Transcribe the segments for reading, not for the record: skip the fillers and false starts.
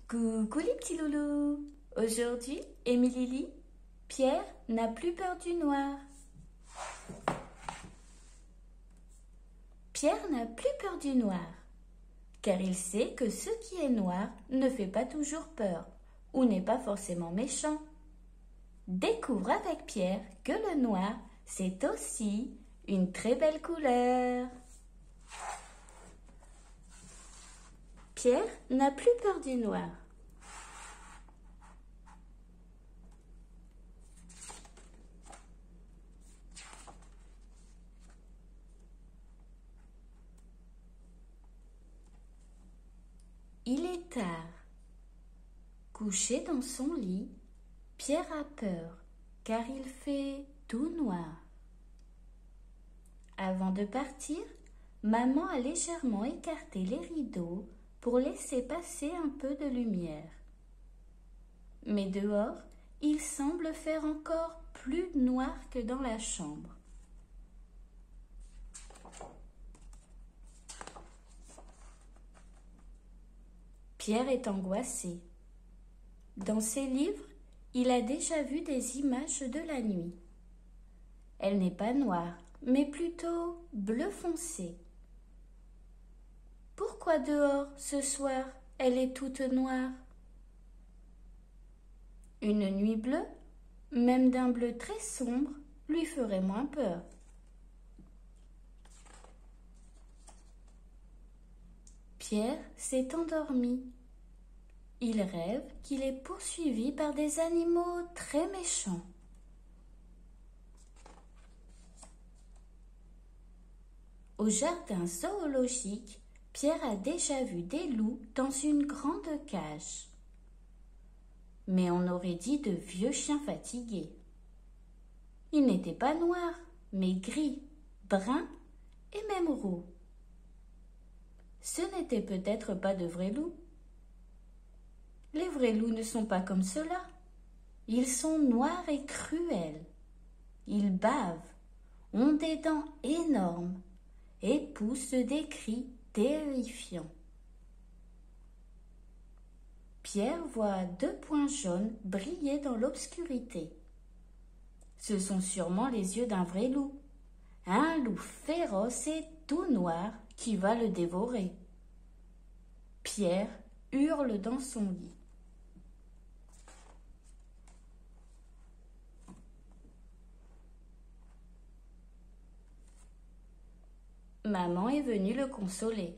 Coucou les petits loulous. Aujourd'hui, Émilie, Pierre n'a plus peur du noir. Pierre n'a plus peur du noir, car il sait que ce qui est noir ne fait pas toujours peur, ou n'est pas forcément méchant. Découvre avec Pierre que le noir, c'est aussi une très belle couleur. Pierre n'a plus peur du noir. Il est tard. Couché dans son lit, Pierre a peur, car il fait tout noir. Avant de partir, maman a légèrement écarté les rideaux pour laisser passer un peu de lumière. Mais dehors, il semble faire encore plus noir que dans la chambre. Pierre est angoissé. Dans ses livres, il a déjà vu des images de la nuit. Elle n'est pas noire, mais plutôt bleu foncé. Pourquoi dehors, ce soir, elle est toute noire? Une nuit bleue, même d'un bleu très sombre, lui ferait moins peur. Pierre s'est endormi. Il rêve qu'il est poursuivi par des animaux très méchants. Au jardin zoologique, Pierre a déjà vu des loups dans une grande cage. Mais on aurait dit de vieux chiens fatigués. Ils n'étaient pas noirs, mais gris, bruns et même roux. Ce n'étaient peut-être pas de vrais loups. Les vrais loups ne sont pas comme cela. Ils sont noirs et cruels. Ils bavent, ont des dents énormes et poussent des cris terrifiants. Pierre voit deux points jaunes briller dans l'obscurité. Ce sont sûrement les yeux d'un vrai loup. Un loup féroce et tout noir qui va le dévorer. Pierre hurle dans son lit. Maman est venue le consoler.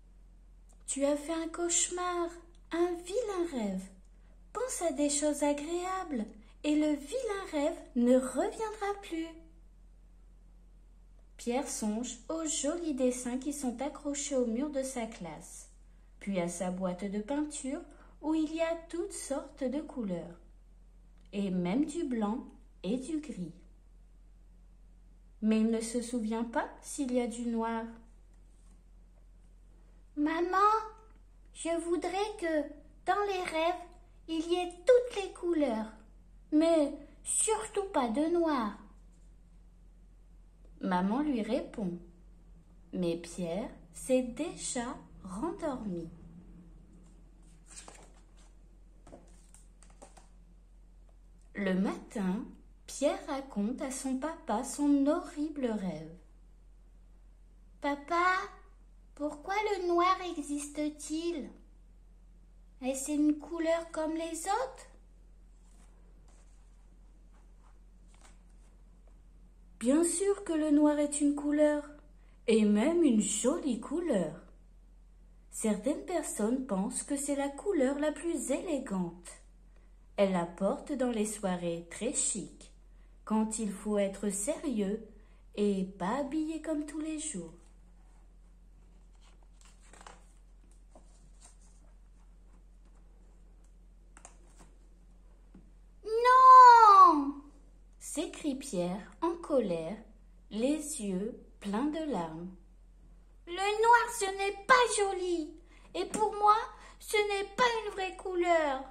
« Tu as fait un cauchemar, un vilain rêve. Pense à des choses agréables et le vilain rêve ne reviendra plus. » Pierre songe aux jolis dessins qui sont accrochés au mur de sa classe, puis à sa boîte de peinture où il y a toutes sortes de couleurs, et même du blanc et du gris. Mais il ne se souvient pas s'il y a du noir. « Maman, je voudrais que, dans les rêves, il y ait toutes les couleurs, mais surtout pas de noir. » Maman lui répond, mais Pierre s'est déjà rendormi. Le matin, Pierre raconte à son papa son horrible rêve. « Papa, pourquoi le noir existe-t-il? Est-ce une couleur comme les autres? » Bien sûr que le noir est une couleur, et même une jolie couleur. Certaines personnes pensent que c'est la couleur la plus élégante. Elle la porte dans les soirées très chic, quand il faut être sérieux et pas habillé comme tous les jours. Non! S'écrie Pierre en colère, les yeux pleins de larmes. Le noir, ce n'est pas joli, et pour moi, ce n'est pas une vraie couleur.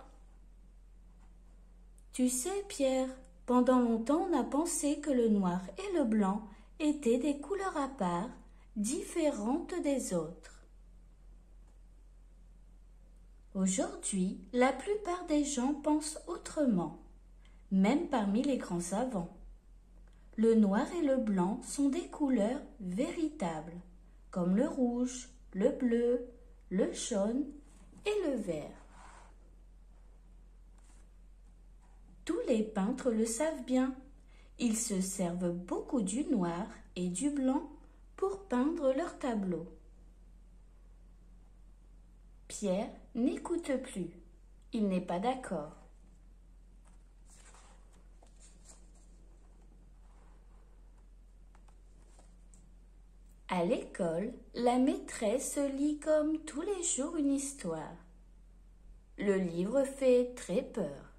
Tu sais, Pierre, pendant longtemps on a pensé que le noir et le blanc étaient des couleurs à part, différentes des autres. Aujourd'hui, la plupart des gens pensent autrement, même parmi les grands savants. Le noir et le blanc sont des couleurs véritables, comme le rouge, le bleu, le jaune et le vert. Tous les peintres le savent bien. Ils se servent beaucoup du noir et du blanc pour peindre leurs tableaux. Pierre n'écoute plus. Il n'est pas d'accord. À l'école, la maîtresse lit comme tous les jours une histoire. Le livre fait très peur.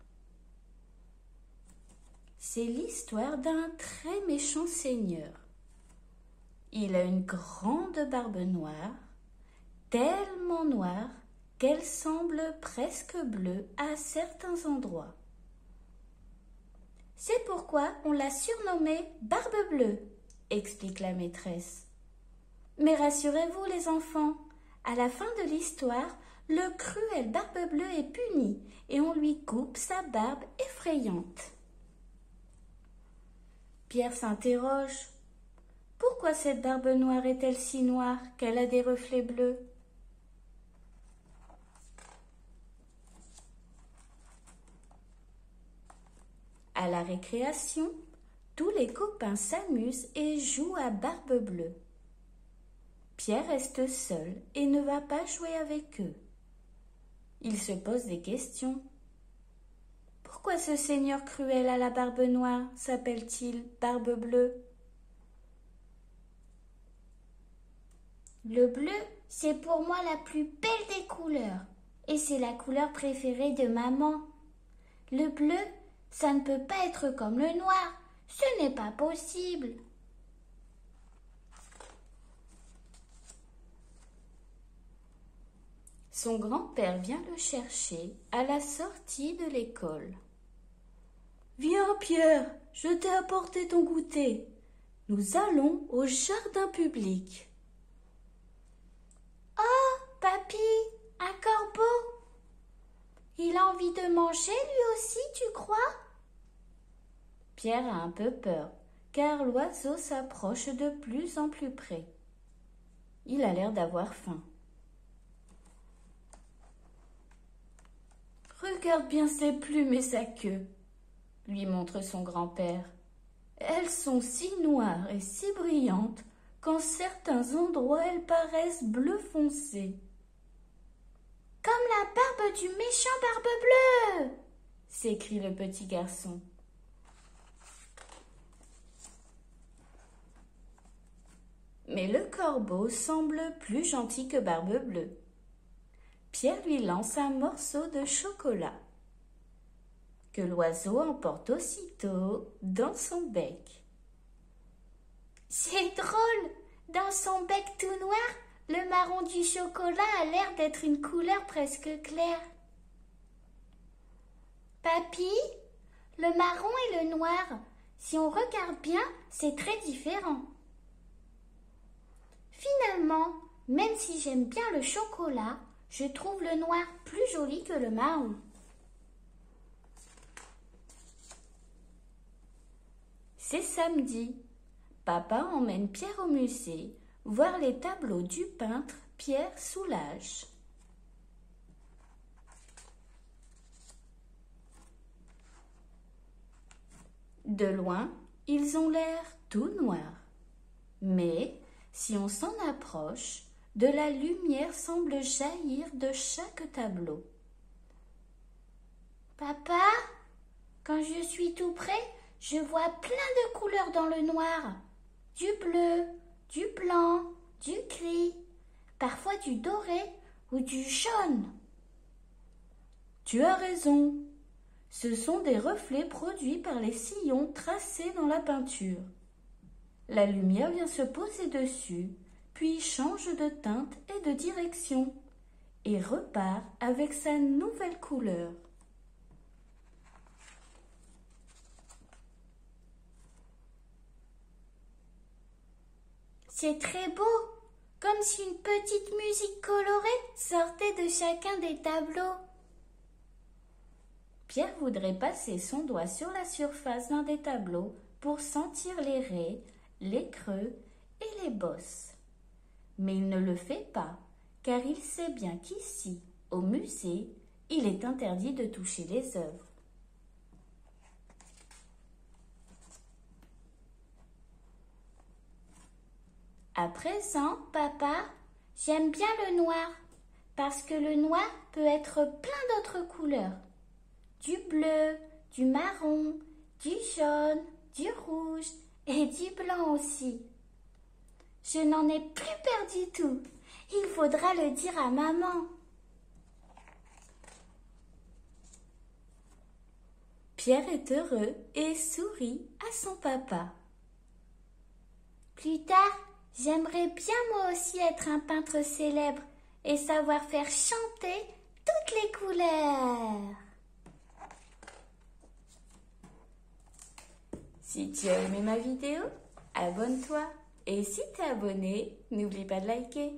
C'est l'histoire d'un très méchant seigneur. Il a une grande barbe noire, tellement noire qu'elle semble presque bleue à certains endroits. C'est pourquoi on l'a surnommé Barbe Bleue, explique la maîtresse. Mais rassurez-vous les enfants, à la fin de l'histoire, le cruel Barbe Bleue est puni et on lui coupe sa barbe effrayante. Pierre s'interroge. Pourquoi cette barbe noire est-elle si noire qu'elle a des reflets bleus? À la récréation, tous les copains s'amusent et jouent à Barbe Bleue. Pierre reste seul et ne va pas jouer avec eux. Il se pose des questions. Pourquoi ce seigneur cruel à la barbe noire s'appelle-t-il Barbe Bleue? Le bleu, c'est pour moi la plus belle des couleurs. Et c'est la couleur préférée de maman. Le bleu, ça ne peut pas être comme le noir. Ce n'est pas possible. Son grand-père vient le chercher à la sortie de l'école. « Viens, Pierre, je t'ai apporté ton goûter. Nous allons au jardin public. » Oh, papy, un corbeau. Il a envie de manger lui aussi, tu crois? Pierre a un peu peur, car l'oiseau s'approche de plus en plus près. Il a l'air d'avoir faim. Regarde bien ses plumes et sa queue, lui montre son grand-père. Elles sont si noires et si brillantes qu'en certains endroits elles paraissent bleu foncé. Comme la barbe du méchant Barbe Bleue, s'écrie le petit garçon. Mais le corbeau semble plus gentil que Barbe Bleue. Pierre lui lance un morceau de chocolat que l'oiseau emporte aussitôt dans son bec. C'est drôle, dans son bec tout noir, le marron du chocolat a l'air d'être une couleur presque claire. Papy, le marron et le noir, si on regarde bien, c'est très différent. Finalement, même si j'aime bien le chocolat, je trouve le noir plus joli que le marron. C'est samedi. Papa emmène Pierre au musée, voir les tableaux du peintre Pierre Soulages. De loin, ils ont l'air tout noirs. Mais, si on s'en approche, de la lumière semble jaillir de chaque tableau. Papa, quand je suis tout près, je vois plein de couleurs dans le noir. Du bleu, du blanc, du gris, parfois du doré ou du jaune. Tu as raison. Ce sont des reflets produits par les sillons tracés dans la peinture. La lumière vient se poser dessus, puis change de teinte et de direction, et repart avec sa nouvelle couleur. C'est très beau, comme si une petite musique colorée sortait de chacun des tableaux. Pierre voudrait passer son doigt sur la surface d'un des tableaux pour sentir les raies, les creux et les bosses. Mais il ne le fait pas, car il sait bien qu'ici, au musée, il est interdit de toucher les œuvres. À présent, papa, j'aime bien le noir, parce que le noir peut être plein d'autres couleurs. Du bleu, du marron, du jaune, du rouge et du blanc aussi. Je n'en ai plus peur du tout. Il faudra le dire à maman. Pierre est heureux et sourit à son papa. Plus tard, j'aimerais bien moi aussi être un peintre célèbre et savoir faire chanter toutes les couleurs. Si tu as aimé ma vidéo, abonne-toi. Et si t'es abonné, n'oublie pas de liker.